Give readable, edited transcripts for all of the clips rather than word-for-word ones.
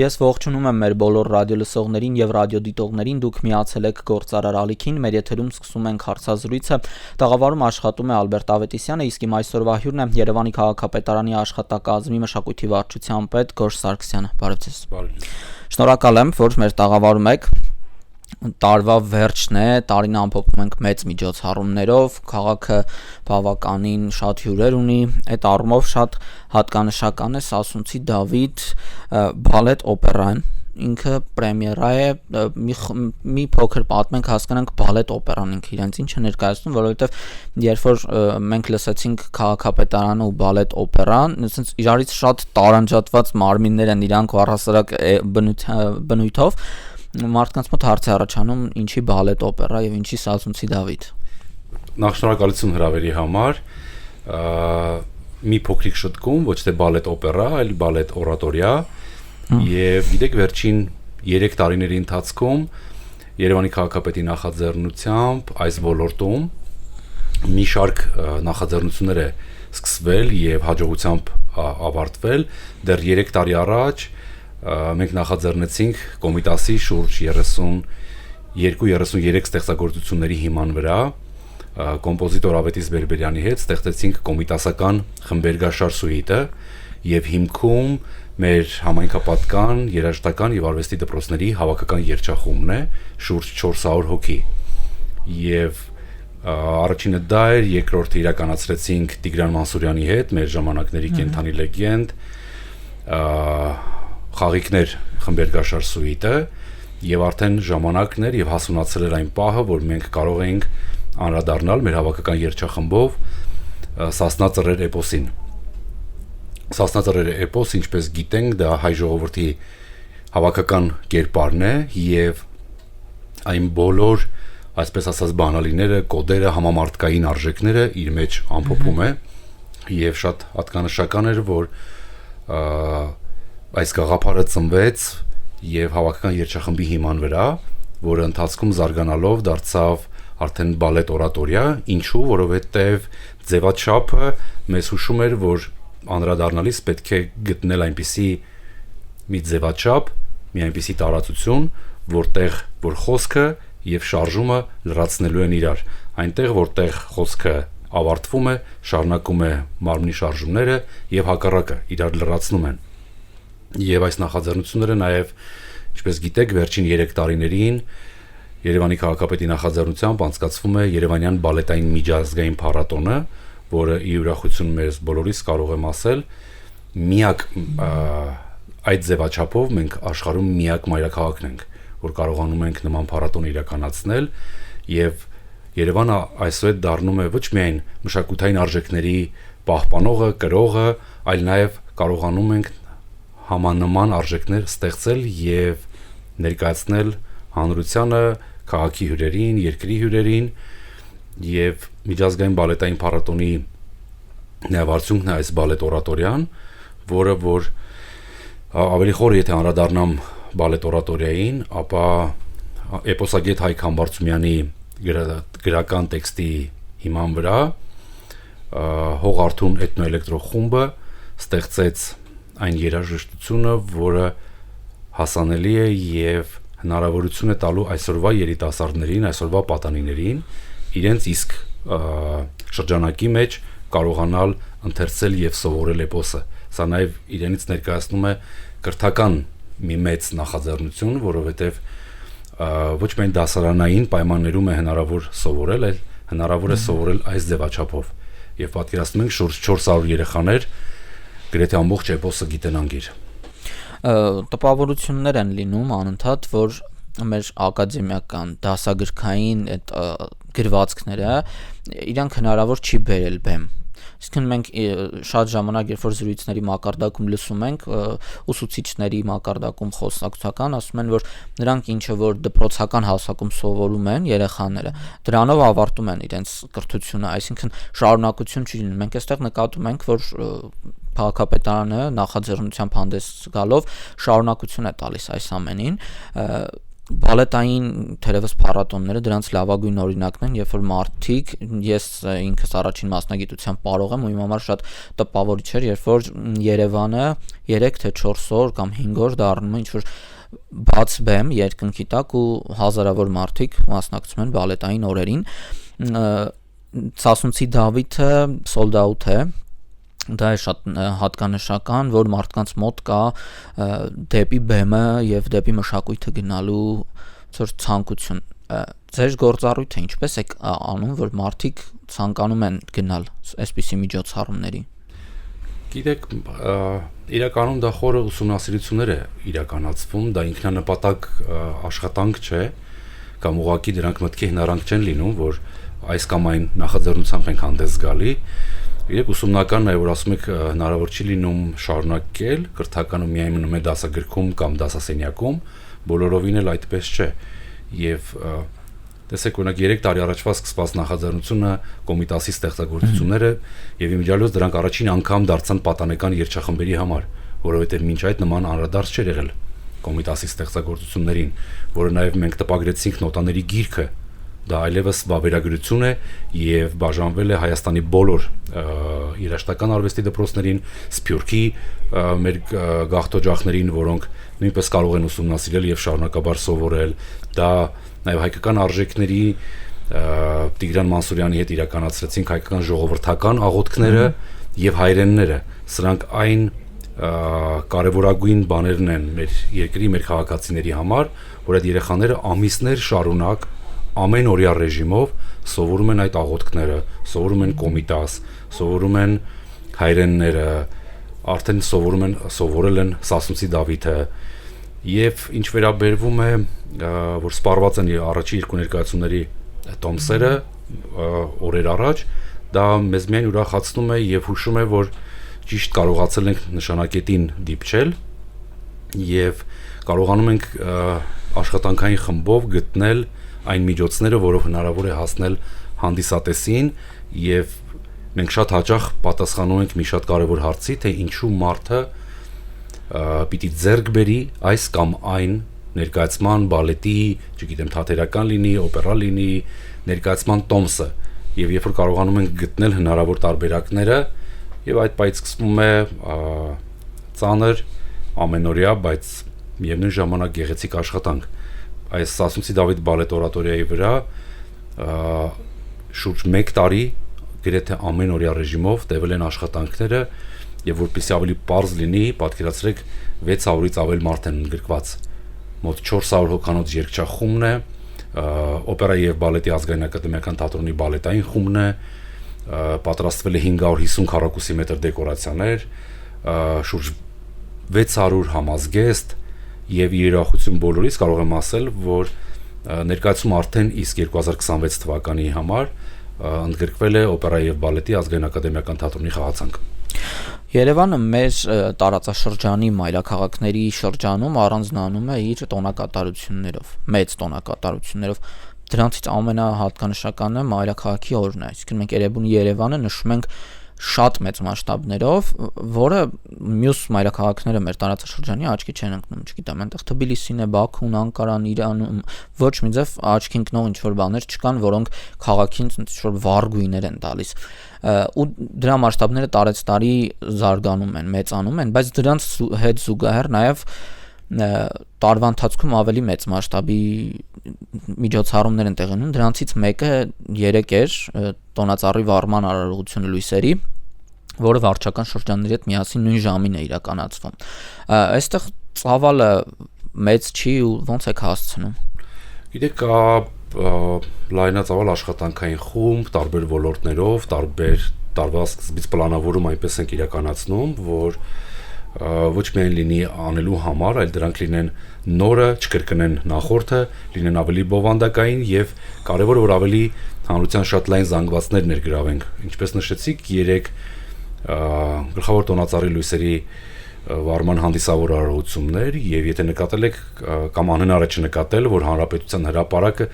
Ես ողջունում եմ մեր բոլոր ռադիոլսողներին եւ ռադիոդիտողներին, դուք միացել եք Գործարար ալիքին, մեր եթերում սկսում ենք հարցազրույցը։ Տաղավարում աշխատում է Ալբերտ Ավետիսյանը, իսկ իմ այսօրվա հյուրն է Երևանի քաղաքապետարանի աշխատակազմի մշակույթի վարչության պետ Գորժ Սարգսյանը։ Բարև ձեզ։ Շնորհակալ եմ, որ մեր տաղավարում եք։ Տարվա վերջն է, տարին ամփոփում ենք մեծ միջոցառումներով, քաղաքը բավականին շատ հյուրեր ունի, այդ առումով շատ հատկանշական է Սասունցի Դավիթ բալետ օպերան, ինքը պրեմիերա է, մի փոքր պատմենք, հասկանանք բալետ օպերան ինքը իրենց ինչ է ներկայացնում, որովհետև երբ որ մենք լսեցինք քաղաքապետարանը ու բալետ օպերան, ասենց իրարից շատ տարանջատված մարմիններ են իրանք առհասարակ բնույթով, մարդկանց մոտ հարց է առաջանում ինչի բալետ օպերա եւ ինչի Սասունցի Դավիթ։ Նախ շնորհակալություն հրավերի համար։ Մի փոքրիկ շտկում, ոչ թե բալետ օպերա, այլ բալետ օրատորիա, եւ գիտեք վերջին 3 տարիների ընթացքում Երևանի քաղաքապետի նախաձեռնությամբ այս ոլորտում մի շարք նախաձեռնություններ է սկսվել եւ հաջողությամբ ավարտվել։ Դեռ 3 տարի առաջ մենք նախաձեռնեցինք Կոմիտասի շուրջ 32-33 ստեղծագործությունների հիման վրա կոմպոզիտոր Ավետիս Բերբերյանի հետ ստեղծեցինք կոմիտասական խմբերգաշար սուիտը եւ հիմքում մեր համայնքապատկան, երաժշտական եւ արվեստի դպրոցների հավաքական երգչախումբն է շուրջ 400 հոգի եւ առաջինը դա էր, երկրորդը իրականացրեցինք Տիգրան Մանսուրյանի հետ, մեր ժամանակների կենթանի լեգենդ Խաղիկներ խմբերգաշար սուիտը եւ արդեն ժամանակն էր եւ հասունացել էր այն պահը, որ մենք կարող էինք անդրադառնալ մեր հավաքական երգչախմբով Սասնա ծռեր էպոսին։ Սասնա ծռեր էպոս, ինչպես գիտենք, դա հայ ժողովրդի հավաքական կերպարն է եւ այն բոլոր, այսպես ասած, բանալիները, կոդերը, համամարտկային արժեքները իր մեջ ամփոփում է եւ շատ հատկանշական էր, որ այս գաղափարը ծնվեց եւ հավաքական երգչախմբի հիման վրա, որը ընթացքում զարգանալով դարձավ արդեն բալետ օրատորիա, ինչու, որովհետեւ ձևաչափը մեզ հուշում էր, որ անդրադառնալիս պետք է գտնել այնպիսի մի ձևաչափ, մի այնպիսի տարածություն, որտեղ որ խոսքը եւ շարժումը լրացնելու են իրար, այնտեղ որտեղ խոսքը ավարտվում է, շարունակում է մարմնի շարժումները եւ հակառակը իրար լրացնում են։ Եվ այս նախաձեռնությունները նաև, ինչպես գիտեք, վերջին 3 տարիներին Երևանի քաղաքապետի նախաձեռնությամբ անցկացվում է Երևանյան բալետային միջազգային փառատոնը, որը ի ուրախություն մեզ բոլորիս կարող եմ ասել, միակ այդ ձևաչափով մենք աշխարհում միակ մայրաքաղաքն ենք, որ կարողանում ենք նման փառատոն իրականացնել եւ Երևանը այսօր դառնում է ոչ միայն մշակութային արժեքների պահպանողը, կրողը, այլ նաև կարողանում ենք համանման արժեքներ ստեղծել եւ ներկայացնել հանրությանը, քաղաքի հյուրերին, երկրի հյուրերին եւ միջազգային բալետային փառատոնի նաեւ արդյունքն է այս բալետ օրատորիան, որը որ ավելի խորը եթե անդրադառնամ բալետ օրատորիային, ապա էպոսագետ Հայկ Համբարձումյանի գրական տեքստի հիման վրա Հողարթուն էթնոէլեկտրո խումբը ստեղծեց այն երաժշտությունը, որը հասանելի է եւ հնարավորություն է տալու այսօրվա երիտասարդներին, այսօրվա պատանիներին իրենց իսկ շրջանակի մեջ կարողանալ ընթերցել եւ սովորել էպոսը։ Սա նաեւ իրենից ներկայացնում է կրթական մի մեծ նախաձեռնություն, որովհետեւ ոչ միայն դասարանային պայմաններում է հնարավոր սովորել, այլ հնարավոր է սովորել այս ձևաչափով։ Եվ պատկերացնում ենք շուրջ 400 երեխաներ գրեթե ամբողջ էպոսը գիտեն անգիր։ Տպավորություններ են լինում անընդհատ, որ մեր ակադեմիական դասագրքային այդ գրվածքները իրանք հնարավոր չի բերել բեմ։ Իսկն մենք շատ ժամանակ երբ որ զրույցների մակարդակում լսում ենք ուսուցիչների մակարդակում խոսակցական ասում են որ նրանք ինչը որ դպրոցական հասակում սովորում են երեխաները դրանով ավարտում են իրենց կրթությունը, այսինքն շարունակություն չի լինում։ Մենք այստեղ նկատում ենք որ քաղաքապետարանը նախաձեռնությամբ հանդես գալով շարունակություն է տալիս այս ամենին։ Բալետային թերևս փառատոնները դրանց լավագույն օրինակն են, երբ որ մարդիկ, ես ինքս առաջին մասնագիտությամբ պարող եմ ու իմ համար շատ տպավորիչ էր, երբ որ Երևանը 3 թե 4 օր կամ 5 օր դառնում է ինչ-որ բաց բեմ երկնքի տակ ու հազարավոր մարդիկ մասնակցում են բալետային օրերին։ Սասունցի Դավիթը sold out է, դա է շատ հատկանշական, որ մարդկանց մոտ կա դեպի բեմը եւ դեպի մշակույթը գնալու ցանկություն։ Ձեր գործառույթը ինչպես է անում, որ մարդիկ ցանկանում են գնալ այսպիսի միջոցառումների։ Գիտեք, իրականում դա խորը ուսումնասիրություններ է իրականացվում, դա ինքնանպատակ աշխատանք չէ, կամ ուղղակի դրանք մտքի հնարանք չեն լինում, որ այս կամ այն նախաձեռնությամբ ենք հանդես գալի։ Իրեք ուսումնականն է, որ ասում եք հնարավոր չի լինում շարունակել, կրթականը միայն մնում է դասագրքում կամ դասասենյակում, բոլորովին էլ այդպես չէ։ Եվ տեսեք, օրինակ 3 տարի առաջվա սկսված նախաձեռնությունը Կոմիտասի ստեղծագործությունները եւ իմիջիալոց դրանք առաջին անգամ դարձան պատանեկան երգչախմբերի համար, որովհետեւ մինչ այդ նման անդրադարձ չէր եղել Կոմիտասի ստեղծագործություններին, որը նաեւ մենք տպագրեցինք նոտաների գիրքը։ Դա այլևս վավերագրություն է եւ բաժանվել է Հայաստանի բոլոր երաժշտական արվեստի դպրոցներին, Սփյուռքի մեր գաղթօջախներին, որոնք նույնպես կարող են ուսումնասիրել եւ շարունակաբար սովորել։ Դա նաեւ հայկական արժեքների Տիգրան Մանսուրյանի հետ իրականացրեցինք հայկական ժողովրդական աղոթքները եւ հայրենները։ Սրանք այն կարևորագույն բաներն են մեր երկրի, մեր քաղաքացիների համար, որ այդ երեխաները ամիսներ շարունակ ամեն օրյա ռեժիմով սովորում են այդ աղոթքները, սովորում են Կոմիտաս, սովորում են հայրենները, արդեն սովորել են Սասունցի Դավիթը եւ ինչ վերաբերվում է, որ սպառված են առաջի երկու ներկայացումների տոմսերը օրեր առաջ, դա մեզ միայն ուրախացնում է եւ հուշում է, որ ճիշտ կարողացել ենք նշանակետին դիպչել եւ կարողանում ենք աշխատանքային խմբով գտնել այն միջոցները, որով հնարավոր է հասնել հանդիսատեսին եւ մենք շատ հաճախ պատասխանում ենք մի շատ կարեւոր հարցի, թե ինչու մարդը պիտի ձեռք բերի այս կամ այն ներկայացման, բալետի, չգիտեմ, թատերական լինի, օպերա լինի, ներկայացման տոմսը եւ երբ որ կարողանում ենք գտնել հնարավոր տարբերակները եւ այդ պայծ սկսվում է ծանր ամենօրյա, բայց միևնույն ժամանակ գեղեցիկ աշխատանք։ Այս Սասունցի Դավիթ բալետ օրատորիայի վրա շուրջ 1 տարի գրեթե ամենօրյա ռեժիմով տևել են աշխատանքները եւ որպեսզի ավելի պարզ լինի, պատկերացրեք 600-ից ավել մարդ են ընդգրկված։ Մոտ 400 հոգանոց երգչախումբն է, օպերա եւ բալետի ազգային ակադեմիական թատրոնի բալետային խումբն է, պատրաստվել է 550 քառակուսի մետր դեկորացիաներ, շուրջ 600 համազգեստ եւ իրախություն բոլորից կարող եմ ասել, որ ներկայացումը արդեն իսկ 2026 թվականի համար ընդգրկվել է օպերա եւ բալետի ազգային ակադեմիական թատրոնի խաղացանկ։ Երևանը մեր տարածաշրջանի մայրաքաղաքների շրջանում առանձնանում է իր տոնակատարություններով, մեծ տոնակատարություններով։ Դրանցից ամենահատկանշականը մայրաքաղաքի օրն է, այսինքն մենք Երևանի Երևանը նշում ենք շատ մեծ մասշտաբներով, որը մյուս մայրաքաղաքները մեր տարածաշրջանի աչքի չեն ընկնում, չգիտեմ, այնտեղ Թբիլիսին է, Բաքուն, Անկարան, Իրանում, ոչ մի ձև աչքի ընկնող ինչ-որ բաներ չկան, որոնք քաղաքին ինչ-որ վառ գույներ են տալիս։ Ու դրա մասշտաբները տարեց տարի զարգանում են, մեծանում են, բայց դրանց հետ զուգահեռ նաև տարվա ընթացքում ավելի մեծ մասշտաբի միջոցառումներ են տեղի ունենում, դրանցից մեկը 3 էր տոնածառի վառման արարողությունը լույսերի, որը վարչական շրջանների հետ միասին նույն ժամին է իրականացվում։ Այստեղ ծավալը մեծ չի ու ո՞նց եք հասցնում։ Գիտեք, լայնածավալ աշխատանքային խումբ, տարբեր ոլորտներով, տարբեր տարվա սկզբից պլանավորում այնպես ենք իրականացնում, որ ոչ միայն լինի անելու համար, այլ դրանք լինեն նորը, չկրկնեն նախորդը, լինեն ավելի բովանդակային եւ կարեւորը որ ավելի հանրության շատ լայն զանգվածներ ներգրավենք։ Ինչպես նշեցիք, 3 գլխավոր տոնածառի լույսերի վառման հանդիսավոր արարողություններ եւ եթե նկատել եք կամ անհնար է չնկատել, որ հանրապետության հրապարակը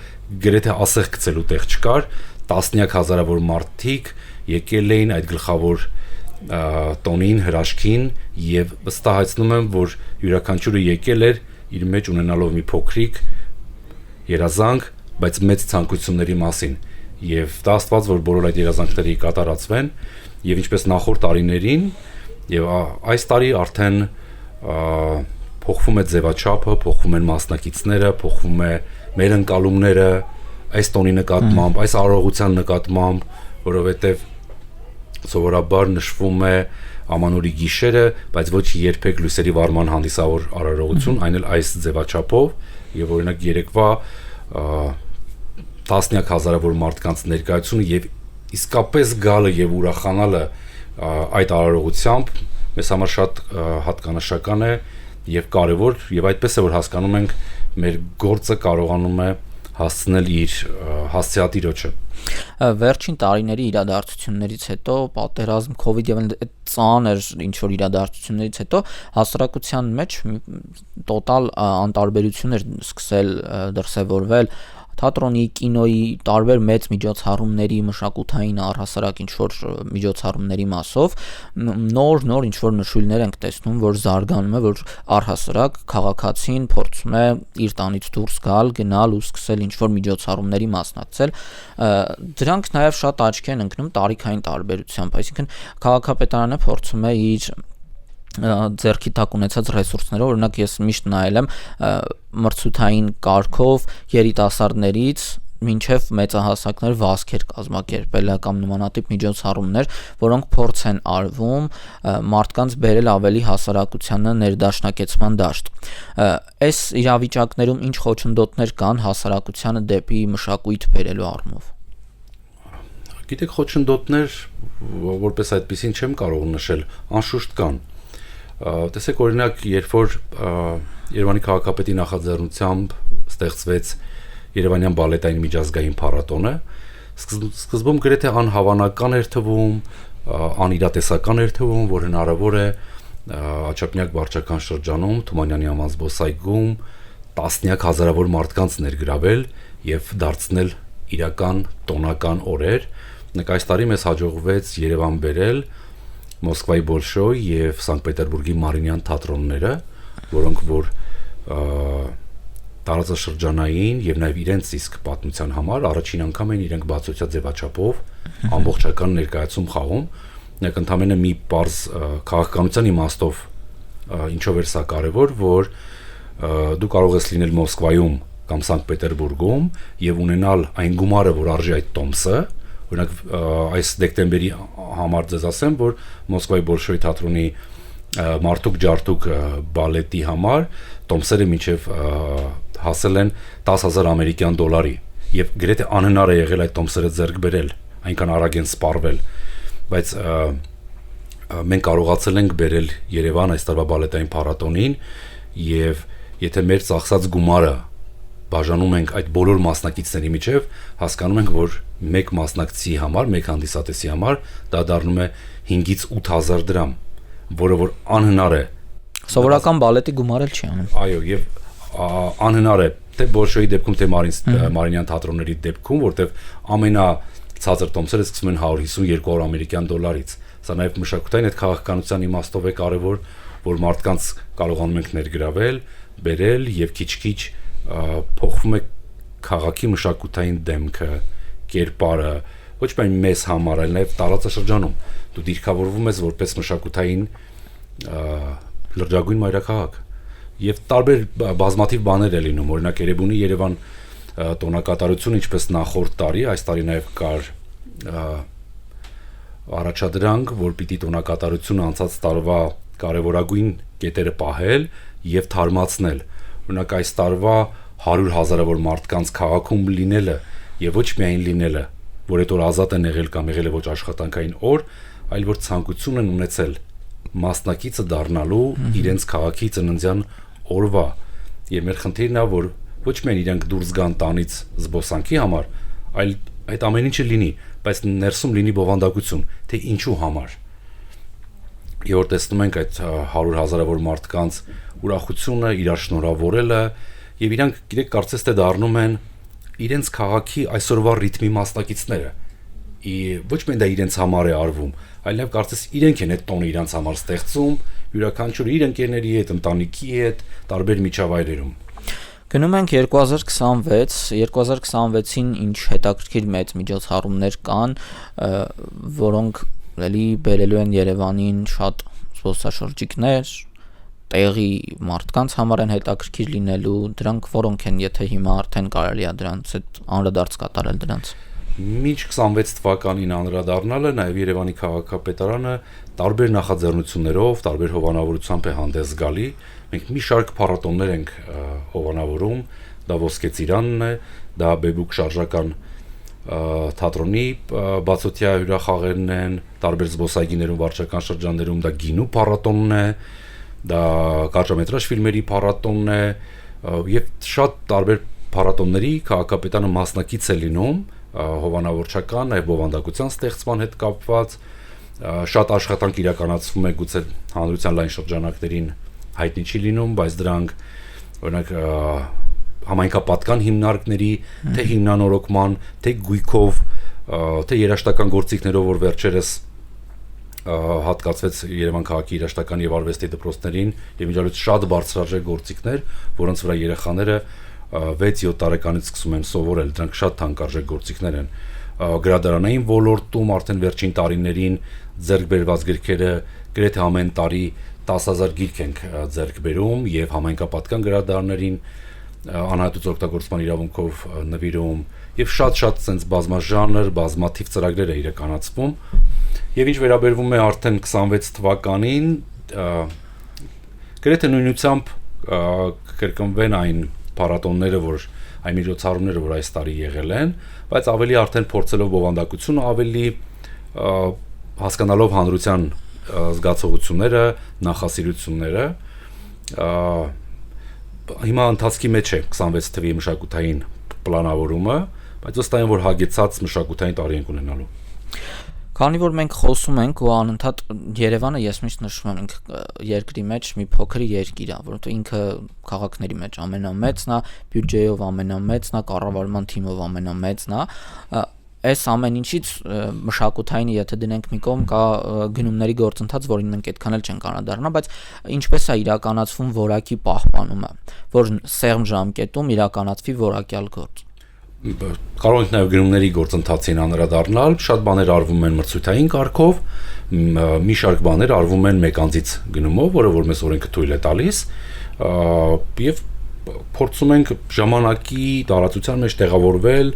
գրեթե ասեղ գցելու տեղ չկար, տասնյակ հազարավոր մարդիկ եկել էին այդ գլխավոր տոնին, հրաշքին եւ վստահեցնում եմ, որ յուրաքանչյուրը եկել էր իր մեջ ունենալով մի փոքրիկ երազանք, բայց մեծ ցանկությունների մասին, եւ դա աստված, որ բոլոր այդ երազանքները կատարածվեն, եւ ինչպես նախորդ տարիներին, եւ այս տարի արդեն փոխվում է ձևաչափը, փոխվում են մասնակիցները, փոխվում է մեր ընկալումները այս տոնի նկատմամբ, այս արարողության նկատմամբ, որովհետեւ սովորաբար նշվում է ամանորի գիշերը, բայց ոչ երբեք լույսերի վարման հանդիսավոր արարողություն, այն էլ այս ձևաչափով, եւ օրինակ երեկվա տասնյակ հազարավոր մարդկանց ներկայությունը եւ իսկապես գալը եւ ուրախանալը այդ արարողությամբ մեզ համար շատ հատկանշական է եւ կարեւոր, եւ այդպես է որ հասկանում ենք մեր գործը կարողանում է հասցնել իր հասցեատիրոջը։ Վերջին տարիների իրադարձություններից հետո, պատերազմ, COVID եւ այդ ծանր ինչ որ իրադարձություններից հետո հասարակության մեջ տոտալ անտարբերություն էր սկսել դրսևորվել թատրոնի, կինոյի, տարբեր մեծ միջոցառումների, մշակութային առհասարակ ինչ որ միջոցառումների մասով նոր ինչ որ նշույլներ ենք տեսնում, որ զարգանում է, որ առհասարակ քաղաքացին փորձում է իր տանից դուրս գալ, գնալ ու սկսել ինչ որ միջոցառումների մասնակցել։ Դրանք նաև շատ աչքի են ընկնում տարիքային տարբերությամբ, այսինքն քաղաքապետարանը փորձում է իր ձեռքի տակ ունեցած ռեսուրսներով, օրինակ ես միշտ նայել եմ մրցութային կարգով երիտասարդներից մինչև մեծահասակներ վազքեր կազմակերպել կամ նմանատիպ միջոցառումներ, որոնք փորձ են արվում մարդկանց բերել ավելի հասարակությանը ներդաշնակեցման դաշտ։ Այս իրավիճակներում ինչ խոչընդոտներ կան հասարակությանը դեպի մշակույթ բերելու առումով։ Գիտեք, խոչընդոտներ որպես այդպեսին չեմ կարող նշել, անշուշտ կան։ Տեսեք, օրինակ, երբ որ Երևանի քաղաքապետի նախաձեռնությամբ ստեղծվեց Երևանյան բալետային միջազգային փառատոնը, սկզբում գրեթե անհավանական էր թվում, անիրատեսական էր թվում, որ հնարավոր է Աչափնյակ վարչական շրջանում Թումանյանի անվան զբոսայգում տասնյակ հազարավոր մարդկանց ներգրավել եւ դարձնել իրական տոնական օրեր։ Այս տարի մեզ հաջողվեց Երևան բերել Մոսկվայի Բոլշոյ եւ Սանկտ Պետերբուրգի Մարինյան թատրոնները, որոնք որ տարածաշրջանային եւ նաեւ իրենց իսկ պատմության համար առաջին անգամ են իրենք բացօթյա ձևաչափով ամբողջական ներկայացում խաղում։ Նրանք ընդամենը մի պարզ քաղաքականության իմաստով ինչով էր սա կարեւոր, որ դու կարող ես լինել Մոսկվայում կամ Սանկտ Պետերբուրգում եւ ունենալ այն գումարը, որ արժի այդ տոմսը։ Օրինակ այս դեկտեմբերի համար ձեզ ասեմ, որ Մոսկվայի Բոլշոյ թատրոնի Մարտուկ Ջարտուկ բալետի համար տոմսերը մինչև հասել են 10,000 ամերիկյան դոլարի եւ գրեթե անհնար է եղել այդ տոմսերը ձեռք բերել, այնքան արագ են սպառվել, բայց մենք կարողացել ենք բերել Երևան այս տարվա բալետային փառատոնին եւ եթե մեր ծախսած գումարը բաժանում ենք այդ բոլոր մասնակիցների միջև, հասկանում ենք, որ մեկ մասնակցի համար, մեկ հանդիսատեսի համար դա դառնում է 5-ից 8,000 դրամ, որը որ անհնար է։ Սովորական բալետի գումարել չի անում։ Այո, եւ անհնար է թե Բոլշոյի դեպքում, թե Մարինյան թատրոնների դեպքում, որտեվ ամենացածր տոմսերը սկսվում են 150-200 ամերիկյան դոլարից։ Սա նաեւ մշակութային այդ քաղաքականության իմաստով է կարեւոր, որ մարդկանց կարողանում ենք ներգրավել, բերել եւ քիչ-քիչ փոխվում է քաղաքի մշակութային դեմքը, կերպարը, ոչ միայն մեզ համար, այլ նաև տարածաշրջանում։ Դու դիրքավորվում ես որպես մշակութային լրջագույն մայրաքաղաք։ Եվ տարբեր բազմաթիվ բաներ է լինում, օրինակ Երևանի Երևան տոնակատարությունը, ինչպես նախորդ տարի, այս տարի նաև կար առաջադրանք, որ պիտի տոնակատարությունը անցած տարվա կարևորագույն կետերը պահել եւ թարմացնել։ Օրինակ այս տարվա 100,000-ավոր մարդկանց քաղաքում լինելը եւ ոչ միայն լինելը, որ այդ օր ազատ են եղել կամ եղել է ոչ աշխատանքային օր, այլ որ ցանկություն են ունեցել մասնակիցը դառնալու իրենց քաղաքի ծննդյան օրվա։ Եվ մեր խնդիրն է, որ ոչ միայն իրենք դուրս գան տանից զբոսանքի համար, այլ այդ ամեն ինչը լինի, բայց ներսում լինի բովանդակություն, թե ինչու համար։ Եվ որ տեսնում ենք այդ 100,000-ավոր մարդկանց ուրախությունը, իրար շնորհավորելը, եւ իրանք գիտեք կարծես թե դառնում են իրենց քաղաքի այսօրվա ռիթմի մասնակիցները։ Ոչ միայն դա իրենց համար է արվում, այլև կարծես իրենք են այդ տոնը իրենց համար ստեղծում, յուրաքանչյուրը իր ընկերների հետ, ընտանիքի հետ, տարբեր միջավայրերում։ Գնում ենք 2026-ին ինչ հետաքրքիր մեծ միջոցառումներ կան, որոնք էլի բերելու են Երևանին շատ զբոսաշրջիկներ, տեղի մարդկանց համար են հետաքրքիր լինելու, դրանք որոնք են, եթե հիմա արդեն կարելի է դրանց հետ անդրադարձ կատարել դրանց։ Մինչ 26 թվականին անդրադառնալը նաև Երևանի քաղաքապետարանը տարբեր նախաձեռնություններով, տարբեր հովանավորությամբ է հանդես գալի։ Մենք մի շարք փառատոներ ենք հովանավորում, դա Ոսկե ծիրանն է, դա Բեբուկ շարժական թատրոնի բացօթյա հյուրախաղերն են, տարբեր զբոսայգիներում, վարչական շրջաններում դա գինու փառատոնն է, դա կարճամետրաժ ֆիլմերի փառատոնն է եւ շատ տարբեր փառատոնների քաղաքապետարանը մասնակից է լինում հովանավորչական եւ բովանդակության ստեղծման հետ կապված շատ աշխատանք իրականացվում է գուցե հանրության լայն շրջանակներին հայտնի չի լինում, բայց դրանք օրինակ համայնքապատկան հիմնարկների թե հիմնանորոգման, թե գույքով, թե երաժշտական գործիքներով, որ վերջերս հատկացվեց Երևան քաղաքի երաժշտական եւ արվեստի դպրոցներին եւ միջալուց շատ բարձրաժեք գործիքներ, որոնց վրա երեխաները 6-7 տարեկանից սկսում են սովորել, դրանք շատ թանկարժեք գործիքներ են։ Գրադարանային ոլորտում արդեն վերջին տարիներին ձեռք բերված գրքերը գրեթե ամեն տարի 10,000 գիրք ենք ձեռք բերում եւ համայնքապատկան գրադարաններին անհատուց օգտագործման իրավունքով նվիրում եւ շատ sense բազմաժանր, բազմաթիվ ծրագրեր է իրականացվում եւ ինչ վերաբերվում է արդեն 26 թվականին գրեթե նույնությամբ կրկնվեն այն փառատոնները, որ այն միջոցառումները, որ այս տարի եղել են, բայց ավելի արդեն փորձելով բովանդակությունը, ավելի հասկանալով հանրության զգացողությունները, նախասիրությունները հիմա ընթացքի մեջ է 26 թվականի մշակութային պլանավորումը, բայց վստահ եմ, որ հագեցած մշակութային տարի ենք ունենալու։ Քանի որ մենք խոսում ենք ու անընդհատ Երևանը ես միշտ նշում եմ երկրի մեջ մի փոքր երկիր է, որովհետեւ ինքը քաղաքների մեջ ամենամեծն է, բյուջեով ամենամեծն է, կառավարման թիմով ամենամեծն է, այս ամեն ինչից մշակութային եթե դնենք մի կողմ կա գնումների գործընթաց, որին մենք այդքան էլ չենք անդրադառնա, բայց ինչպես է իրականացվում որակի պահպանումը, որ սեղմ ժամկետում իրականացվի որակյալ գործ։ Կարող ենք նաև գնումների գործընթացին անդրադառնալ, շատ բաներ արվում են մրցույթային կարգով, մի շարք բաներ արվում են մեկ անձից գնումով, որը որ մեզ օրենքը թույլ է տալիս, եւ փորձում ենք ժամանակի տարածության մեջ տեղավորվել,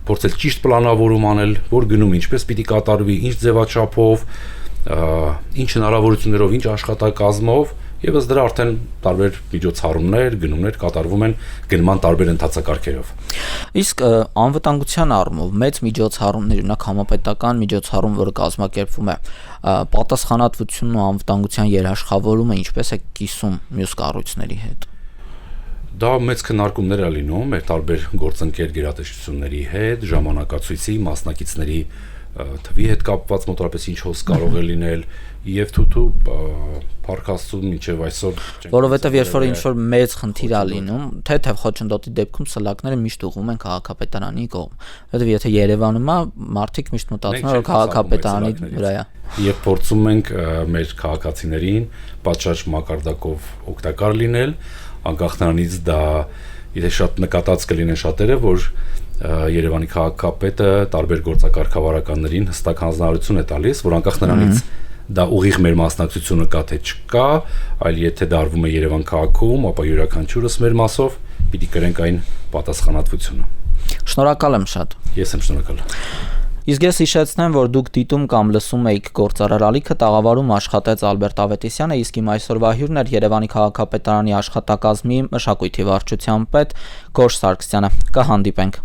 փորձել ճիշտ պլանավորում անել, որ գնում ինչպես պիտի կատարվի, ինչ ձևաչափով, ինչ հնարավորություններով, ինչ աշխատակազմով, եւ ըստ դրա արդեն տարբեր միջոցառումներ, գնումներ կատարվում են գնման տարբեր ընթացակարգերով։ Իսկ անվտանգության առումով մեծ միջոցառումներ, ունակ համապետական միջոցառում, որը կազմակերպվում է, պատասխանատվությունն ու անվտանգության երաշխավորումը ինչպես է կիսում մյուս կառույցների հետ։ Դա մեծ քննարկումներ է լինում մեր տարբեր գործընկեր գերատեսչությունների հետ, ժամանակացույցի, մասնակիցների թվի հետ կապված մոտավորապես ինչ հոս կարող է լինել եւ թութու փառք Աստծո մինչեւ այսօր որովհետեւ երբ որ ինչ որ մեծ խնդիր է լինում թեթև խոչընդոտի դեպքում սլակները միշտ ուղղում են քաղաքապետարանի կողմ որովհետեւ եթե Երևանում է մարդիկ միշտ մտածում են որ քաղաքապետարանի վրա է եւ փորձում ենք մեր քաղաքացիներին պատշաճ մակարդակով օգտակար լինել անկախ նրանից դա եթե շատ նկատած կլինեն շատերը որ Երևանի քաղաքապետը տարբեր գործակարգավարականներին հստակ հանձնարարություն է տալիս, որ անկախ նրանից դա ուղիղ մեր մասնակցությունը կա թե չկա, այլ եթե դա արվում է Երևան քաղաքում, ապա յուրաքանչյուրս մեր մասով պիտի կրենք այն պատասխանատվությունը։ Շնորհակալ եմ շատ։ Ես եմ շնորհակալ։ Իսկ ես հիշեցնեմ, որ դուք դիտում կամ լսում եք գործարար ալիքը տաղավարում աշխատեց Ալբերտ Ավետիսյանը, իսկ իմ այսօրվա հյուրն էր Երևանի քաղաքապետարանի աշխատակազմի մշակույթի վարչության պետ Գորժ Սարգսյանը։ Կհանդիպենք։